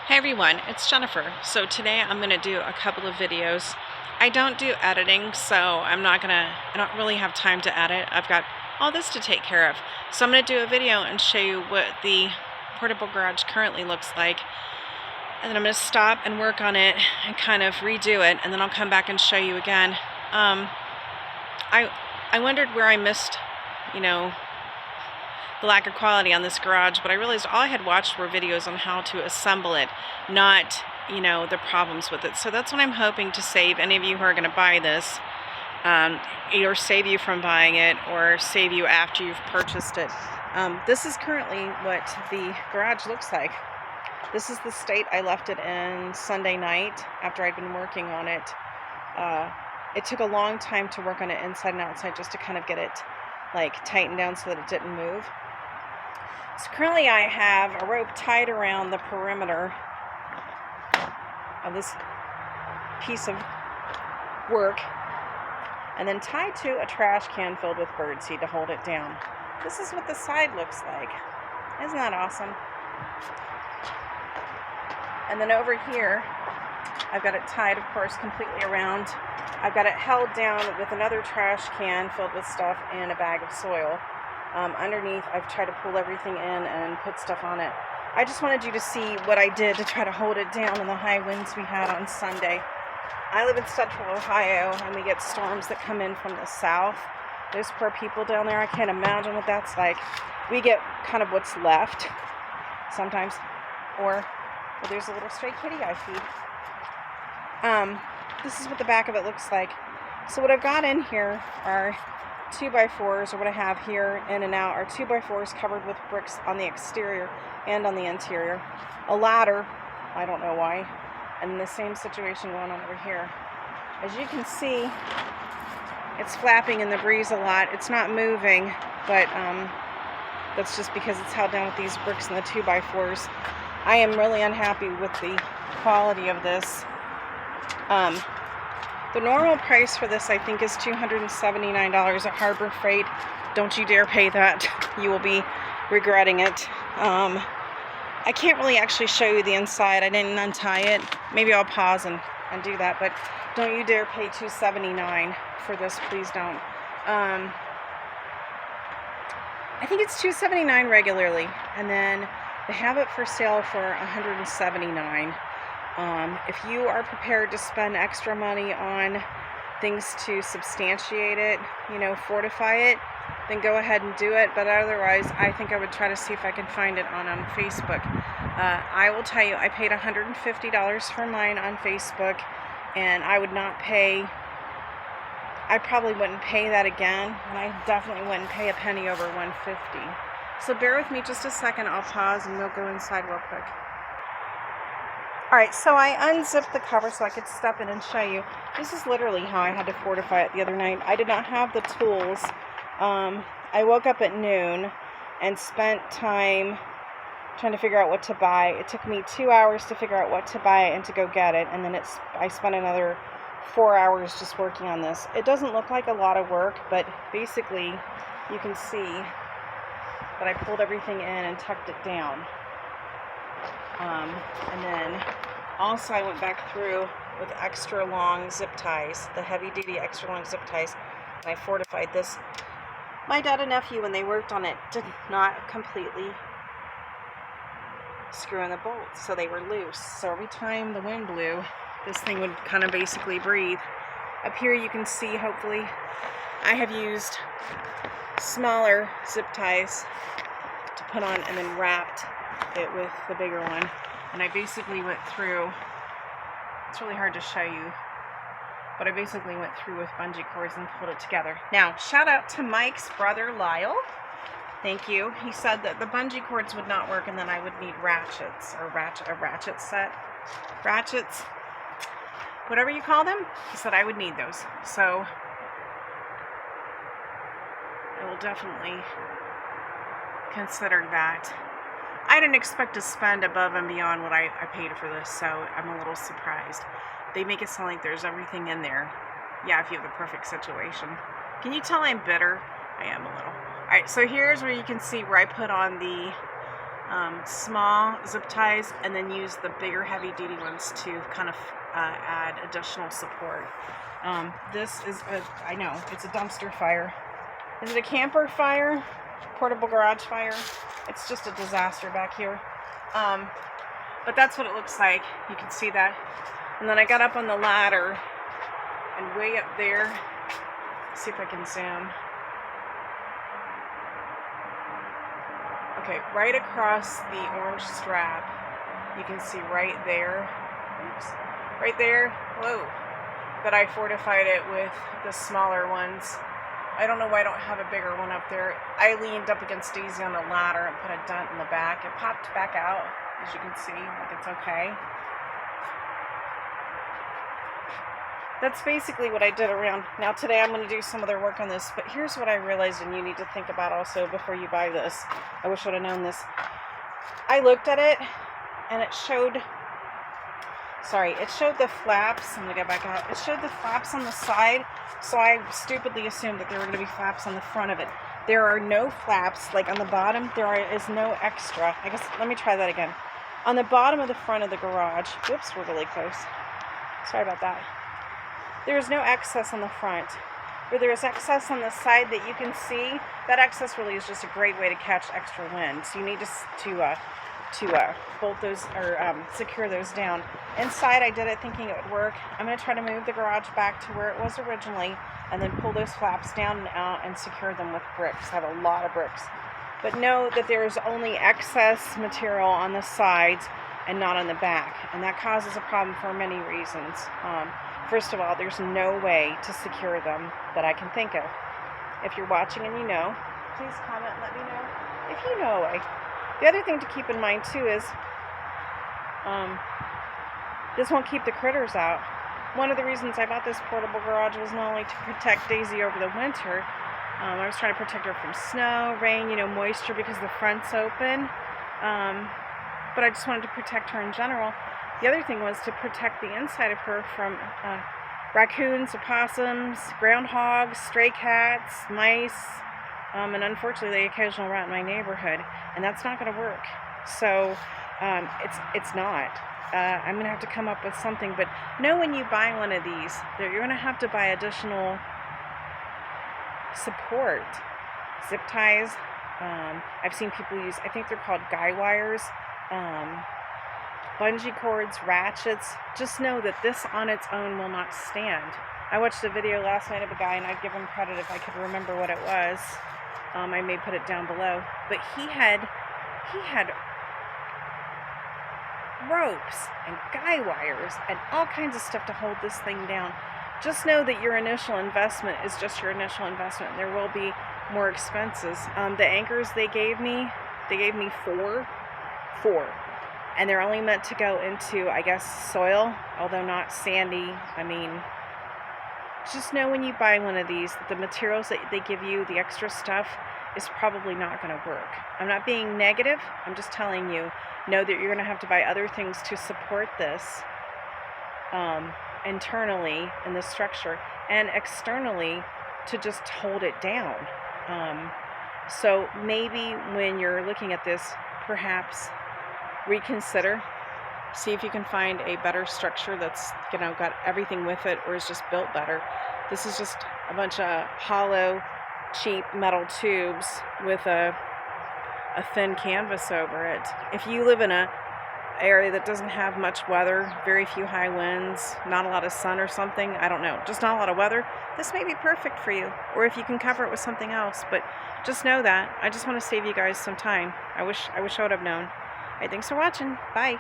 Hey everyone, it's Jennifer. So today I'm going to do a couple of videos. I don't do editing, so I don't really have time to edit. I've got all this to take care of. So I'm going to do a video and show you what the portable garage currently looks like. And then I'm going to stop and work on it and kind of redo it, and then I'll come back and show you again. I wondered where I missed, the lack of quality on this garage, but I realized all I had watched were videos on how to assemble it, not, the problems with it. So that's what I'm hoping to save any of you who are going to buy this, either save you from buying it or save you after you've purchased it. This is currently what the garage looks like. This is the state I left it in Sunday night after I'd been working on it. It took a long time to work on it inside and outside just to kind of get it tightened down so that it didn't move. So currently I have a rope tied around the perimeter of this piece of work and then tied to a trash can filled with birdseed to hold it down. This is what the side looks like. Isn't that awesome? And then over here, I've got it tied, of course, completely around. I've got it held down with another trash can filled with stuff and a bag of soil. Underneath, I've tried to pull everything in and put stuff on it. I just wanted you to see what I did to try to hold it down in the high winds we had on Sunday. I live in central Ohio, and we get storms that come in from the south. Those poor people down there, I can't imagine what that's like. We get kind of what's left sometimes, or there's a little stray kitty I feed. This is what the back of it looks like. So what I've got in here are 2x4s, or what I have here in and out are 2x4s covered with bricks on the exterior and on the interior. A ladder, I don't know why, and the same situation going on over here. As you can see, it's flapping in the breeze a lot. It's not moving, but that's just because it's held down with these bricks and the 2x4s. I am really unhappy with the quality of this. The normal price for this, I think, is $279 at Harbor Freight. Don't you dare pay that. You will be regretting it. I can't really actually show you the inside. I didn't untie it. Maybe I'll pause and do that, but don't you dare pay $279 for this. Please don't. I think it's $279 regularly, and then they have it for sale for $179. If you are prepared to spend extra money on things to substantiate it, fortify it, then go ahead and do it. But otherwise, I think I would try to see if I can find it on Facebook. I will tell you, I paid $150 for mine on Facebook, and I probably wouldn't pay that again, and I definitely wouldn't pay a penny over $150. So bear with me just a second. I'll pause and we'll go inside real quick. Alright, so I unzipped the cover so I could step in and show you. This is literally how I had to fortify it the other night. I did not have the tools. I woke up at noon and spent time trying to figure out what to buy. It took me 2 hours to figure out what to buy and to go get it, and then I spent another 4 hours just working on this. It doesn't look like a lot of work, but basically you can see that I pulled everything in and tucked it down. And then also I went back through with extra long zip ties, the heavy duty extra long zip ties, and I fortified this. My dad and nephew, when they worked on it, did not completely screw in the bolts, so they were loose. So every time the wind blew, this thing would kind of basically breathe. Up here you can see, hopefully, I have used smaller zip ties to put on and then wrapped it with the bigger one, and I basically went through, it's really hard to show you, but I basically went through with bungee cords and pulled it together. Now, shout out to Mike's brother Lyle. Thank you. He said that the bungee cords would not work and then I would need ratchets, or a ratchet set. Ratchets, whatever you call them. He said I would need those. So I will definitely consider that. I didn't expect to spend above and beyond what I paid for this, so I'm a little surprised. They make it sound like there's everything in there. Yeah, if you have the perfect situation. Can you tell I'm bitter? I am a little. Alright, so here's where you can see where I put on the small zip ties and then use the bigger heavy duty ones to kind of add additional support. This is I know, it's a dumpster fire. Is it a camper fire? Portable garage fire? It's just a disaster back here. But that's what it looks like. You can see that. And then I got up on the ladder and way up there, let's see if I can zoom. Okay, right across the orange strap, you can see right there, oops, right there, whoa, that I fortified it with the smaller ones. I don't know why I don't have a bigger one up there. I leaned up against Daisy on the ladder and put a dent in the back. It popped back out, as you can see, like it's okay. That's basically what I did around. Now today I'm going to do some other work on this, but here's what I realized and you need to think about also before you buy this. I wish I would have known this. I looked at it and it showed the flaps. I'm going to go back out. It showed the flaps on the side, so I stupidly assumed that there were going to be flaps on the front of it. There are no flaps, like on the bottom, is no extra. I guess, let me try that again. On the bottom of the front of the garage, whoops, we're really close. Sorry about that. There is no excess on the front. Where there is excess on the side that you can see, that excess really is just a great way to catch extra wind. So you need to bolt those or secure those down. Inside I did it thinking it would work. I'm going to try to move the garage back to where it was originally and then pull those flaps down and out and secure them with bricks. I have a lot of bricks. But know that there is only excess material on the sides and not on the back. And that causes a problem for many reasons. First of all, there's no way to secure them that I can think of. If you're watching and you know, please comment and let me know if you know a way. The other thing to keep in mind too is this won't keep the critters out. One of the reasons I bought this portable garage was not only to protect Daisy over the winter. I was trying to protect her from snow, rain, moisture because the front's open. But I just wanted to protect her in general. The other thing was to protect the inside of her from raccoons, opossums, groundhogs, stray cats, mice, and unfortunately the occasional rat in my neighborhood. And that's not going to work. So it's not. I'm going to have to come up with something. But know when you buy one of these that you're going to have to buy additional support. Zip ties. I've seen people use, I think they're called guy wires. Bungee cords, ratchets. Just know that this on its own will not stand. I watched a video last night of a guy, and I'd give him credit if I could remember what it was. I may put it down below. But he had ropes and guy wires and all kinds of stuff to hold this thing down. Just know that your initial investment is just your initial investment. There will be more expenses. The anchors they gave me four. And they're only meant to go into, I guess, soil, although not sandy. I mean, just know when you buy one of these that the materials that they give you, the extra stuff, is probably not going to work. I'm not being negative. I'm just telling you, know that you're going to have to buy other things to support this internally in the structure and externally to just hold it down. So maybe when you're looking at this, perhaps reconsider, see if you can find a better structure that's got everything with it or is just built better. This is just a bunch of hollow, cheap metal tubes with a thin canvas over it. If you live in a area that doesn't have much weather, very few high winds, not a lot of sun or something, I don't know, just not a lot of weather, this may be perfect for you. Or if you can cover it with something else, but just know that. I just want to save you guys some time. I wish I would have known. All right, thanks for watching. Bye.